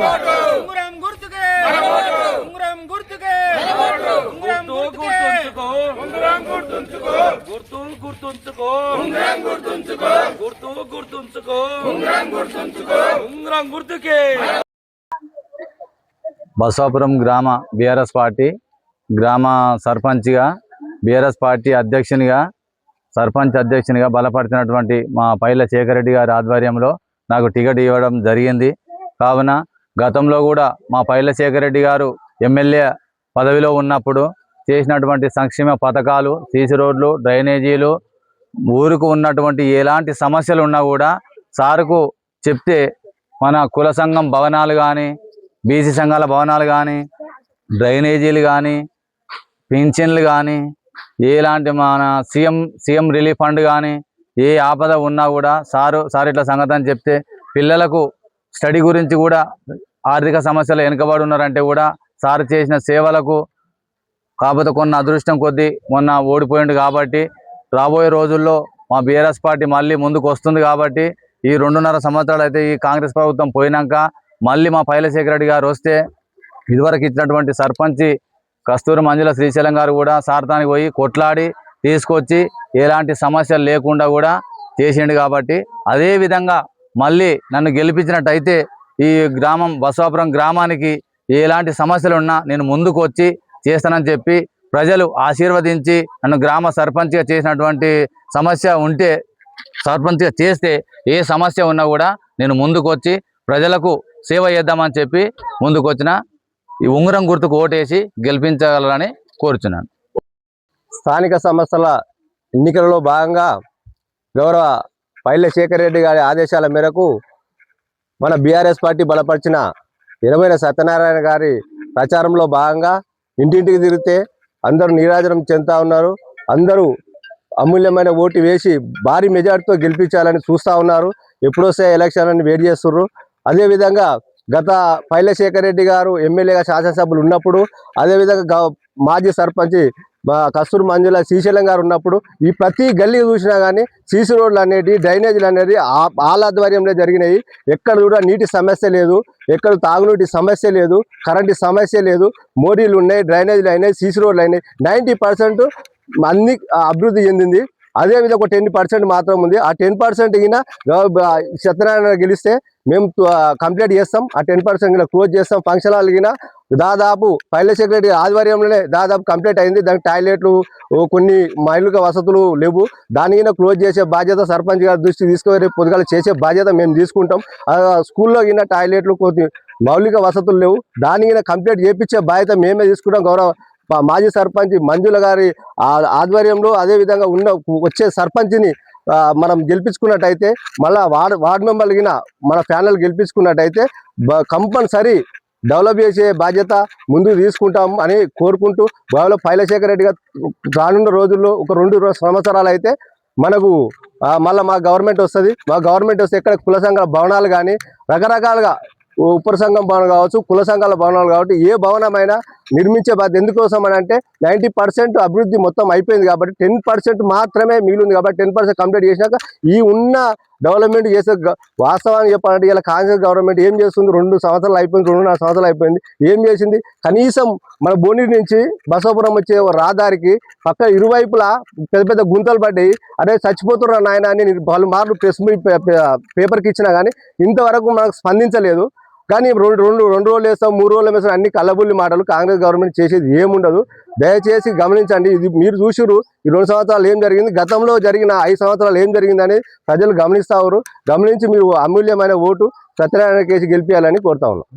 ఉంగరం గుర్తుకే ఉంగరం గుర్తుకే ఉంగరం గుర్తుంచుకో ఉంగరం గుర్తుంచుకో గుర్తుంచుకో ఉంగరం గుర్తుంచుకో గుర్తుంచుకో ఉంగరం గుర్తుంచుకో ఉంగరం గుర్తుకే. బసవాపురం గ్రామ బీఆర్ఎస్ పార్టీ గ్రామ సర్పంచ్గా బీఆర్ఎస్ పార్టీ సర్పంచ్ అధ్యక్షునిగా బలపరిచినటువంటి మా పైల శేఖర్ రెడ్డి గారి ఆధ్వర్యంలో నాకు టికెట్ ఇవ్వడం జరిగింది. కావున గతంలో కూడా మా పైల శేఖర్ రెడ్డి గారు ఎమ్మెల్యే పదవిలో ఉన్నప్పుడు చేసినటువంటి సంక్షేమ పథకాలు, సీసీ రోడ్లు, డ్రైనేజీలు, ఊరుకు ఉన్నటువంటి ఎలాంటి సమస్యలు ఉన్నా కూడా సార్కు చెప్తే మన కుల సంఘం భవనాలు కానీ, బీసీ సంఘాల భవనాలు కానీ, డ్రైనేజీలు కానీ, పింఛన్లు కానీ, ఎలాంటి మన సీఎం రిలీఫ్ ఫండ్ కానీ, ఏ ఆపద ఉన్నా కూడా సార్ ఇట్లా సంగతి అని చెప్తే, పిల్లలకు స్టడీ గురించి కూడా ఆర్థిక సమస్యలు వెనుకబడి ఉన్నారంటే కూడా సార్ చేసిన సేవలకు కాకపోతే కొన్ని అదృష్టం కొద్దీ మొన్న ఓడిపోయింది కాబట్టి రాబోయే రోజుల్లో మా బీఆర్ఎస్ పార్టీ మళ్ళీ ముందుకు వస్తుంది కాబట్టి ఈ 2.5 సంవత్సరాలు అయితే ఈ కాంగ్రెస్ ప్రభుత్వం పోయినాక మళ్ళీ మా పైల శేఖర్ రెడ్డి గారు వస్తే ఇదివరకు ఇచ్చినటువంటి సర్పంచి కస్తూరి మంజుల శ్రీశైలం గారు కూడా సార్తానికి పోయి కొట్లాడి తీసుకొచ్చి ఎలాంటి సమస్యలు లేకుండా కూడా చేసిండు కాబట్టి అదే విధంగా మళ్ళీ నన్ను గెలిపించినట్టయితే ఈ గ్రామం బసవాపురం గ్రామానికి ఎలాంటి సమస్యలు ఉన్నా నేను ముందుకు వచ్చి చేస్తానని చెప్పి ప్రజలు ఆశీర్వదించి నన్ను గ్రామ సర్పంచ్గా చేసినటువంటి సమస్య ఉంటే సర్పంచ్గా చేస్తే ఏ సమస్య ఉన్నా కూడా నేను ముందుకు వచ్చి ప్రజలకు సేవ చేద్దామని చెప్పి ముందుకు వచ్చిన ఈ ఉంగరం గుర్తుకు ఓటేసి గెలిపించగలరని కోరుచున్నాను. స్థానిక సంస్థల ఎన్నికలలో భాగంగా గౌరవ పైల శేఖర్ రెడ్డి గారి ఆదేశాల మేరకు మన బీఆర్ఎస్ పార్టీ బలపరిచిన ఇరవైన సత్యనారాయణ గారి ప్రచారంలో భాగంగా ఇంటింటికి తిరిగితే అందరూ నీరాజనం చెందుతా ఉన్నారు. అందరూ అమూల్యమైన ఓటు వేసి భారీ మెజార్టీతో గెలిపించాలని చూస్తూ ఉన్నారు. ఎప్పుడొస్తే ఎలక్షన్ అని వెయిట్ చేస్తున్నారు. అదేవిధంగా గత పైల శేఖర్ రెడ్డి గారు ఎమ్మెల్యేగా శాసనసభ్యులు ఉన్నప్పుడు, అదేవిధంగా మాజీ సర్పంచ్ కస్తూరి మంజుల శ్రీశైలం గారు ఉన్నప్పుడు ఈ ప్రతి గల్లీ చూసినా కానీ సీసీ రోడ్లు అనేవి, డ్రైనేజీలు అనేది వాళ్ళ ఆధ్వర్యంలో జరిగినాయి. ఎక్కడ కూడా నీటి సమస్య లేదు, ఎక్కడ తాగునీటి సమస్య లేదు, కరెంటు సమస్య లేదు. మోరీలు ఉన్నాయి, డ్రైనేజీలు అయినాయి, సీసీ రోడ్లు అయినాయి. 90% అన్ని అభివృద్ధి చెందింది. అదేవిధంగా ఒక 10% మాత్రం ఉంది. ఆ 10% కింద సత్యనారాయణ గెలిస్తే మేము కంప్లీట్ చేస్తాం. ఆ 10% కింద క్లోజ్ చేస్తాం. ఫంక్షన్ హాల్ కింద దాదాపు పైల శేఖర్ రెడ్డి ఆధ్వర్యంలోనే దాదాపు కంప్లీట్ అయింది. దానికి టాయిలెట్లు, కొన్ని మౌలిక వసతులు లేవు. దాని కింద క్లోజ్ చేసే బాధ్యత సర్పంచ్ గారి దృష్టి తీసుకొని పొద్దుగాల చేసే బాధ్యత మేము తీసుకుంటాం. స్కూల్లో కింద టాయిలెట్లు, కొన్ని మౌలిక వసతులు లేవు. దాని కింద కంప్లీట్ చేయించే బాధ్యత మేమే తీసుకుంటాం. గౌరవ మాజీ సర్పంచ్ మంజుల గారి ఆధ్వర్యంలో అదేవిధంగా వచ్చే సర్పంచ్ని మనం గెలిపించుకున్నట్టయితే, మళ్ళీ వార్డు మెంబర్లు మన ప్యానల్ గెలిపించుకున్నట్టయితే కంపల్సరీ డెవలప్ చేసే బాధ్యత ముందుకు తీసుకుంటాం అని కోరుకుంటూ, బాగా పైల శేఖర్ రెడ్డి గారు రానున్న రోజుల్లో ఒక 2 సంవత్సరాలు అయితే మనకు మళ్ళీ మా గవర్నమెంట్ వస్తుంది. మా గవర్నమెంట్ వస్తే ఎక్కడ కుల సంఘాల భవనాలు కానీ రకరకాలుగా ఉపర సంఘం భవనం కావచ్చు, కుల సంఘాల భవనాలు కాబట్టి ఏ భవనమైనా నిర్మించే బాధ్యత. ఎందుకోసం అని అంటే 90% అభివృద్ధి మొత్తం అయిపోయింది కాబట్టి 10% మాత్రమే మిగిలింది కాబట్టి 10% కంప్లీట్ చేసినాక ఈ ఉన్న డెవలప్మెంట్ చేసే వాస్తవాన్ని చెప్పాలంటే ఇలా కాంగ్రెస్ గవర్నమెంట్ ఏం చేస్తుంది? 2 సంవత్సరాలు అయిపోయింది, 2.5 సంవత్సరాలు అయిపోయింది. ఏం చేసింది? కనీసం మన బోనీటి నుంచి బసవాపురం వచ్చే రహదారికి పక్క ఇరువైపులా పెద్ద పెద్ద గుంతలు పడ్డాయి. అదే చచ్చిపోతున్నారు నాయన అని పలు మార్లు ప్రెస్ పేపర్కి ఇచ్చినా కానీ ఇంతవరకు మనకు స్పందించలేదు. కానీ రెండు రోజులు వేస్తాం, 3 రోజులు వేస్తాం, అన్ని కళ్ళబుల్లి మాటలు. కాంగ్రెస్ గవర్నమెంట్ చేసేది ఏముండదు. దయచేసి గమనించండి. ఇది మీరు చూసిరు ఈ 2 సంవత్సరాలు ఏం జరిగింది, గతంలో జరిగిన 5 సంవత్సరాలు ఏం జరిగిందని ప్రజలు గమనిస్తారు. గమనించి మీరు అమూల్యమైన ఓటు సత్యనారాయణ కేసి గెలిపించాలని కోరుతా ఉన్నాం.